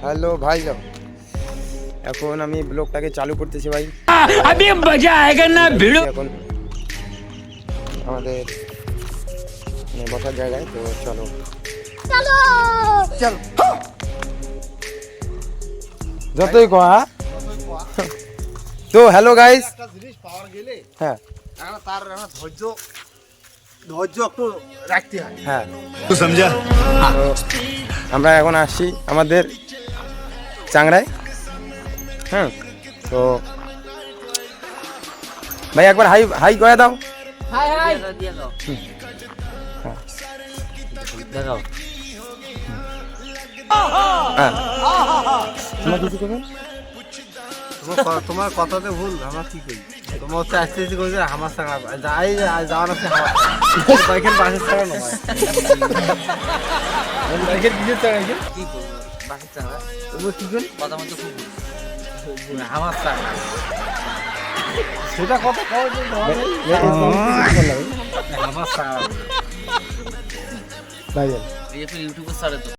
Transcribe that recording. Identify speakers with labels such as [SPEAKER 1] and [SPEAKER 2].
[SPEAKER 1] Hello ভাই লোক, এখন আমি ব্লগটাকে চালু করতেছি ভাই।
[SPEAKER 2] अभी मजा आएगा ना भिड़ो।
[SPEAKER 1] এখন আমাদের বসার জায়গায়, তো চলো চলো চলো যতই কয়া। তো হ্যালো গাইস,
[SPEAKER 3] একটা জিনিস পাওয়ার গেলে
[SPEAKER 1] হ্যাঁ
[SPEAKER 3] তার ধৈর্য একটু রাখতে হয়।
[SPEAKER 1] হ্যাঁ
[SPEAKER 2] तू समझा?
[SPEAKER 1] তো আমরা এখন আসছি আমাদের চাংড়ায়। হ্যাঁ তো ভাই একবার হাই হাই করে দাও।
[SPEAKER 4] হাই হাই
[SPEAKER 1] হ্যাঁ
[SPEAKER 4] দেখাও।
[SPEAKER 1] হ্যাঁ তোমার কিছু করবেন?
[SPEAKER 3] তোমার কথাতে ভুল, আমরা কি করি? তোমার হচ্ছে আস্তে আস্তে করে আমার চাঙা যাই যাওয়ার আছে বাইকের বাসের চাঙা নয়, বাইকের কিসের চাঙা?
[SPEAKER 4] কি করবো বাকি চাঙ্গা
[SPEAKER 3] তুমি কি করি?
[SPEAKER 4] কথা মতো খুব
[SPEAKER 3] আমার চাঙা সেটা কথা কও যে আমার চাঙা
[SPEAKER 1] ভাই
[SPEAKER 4] এই ইউটিউবে ছাড়ে তো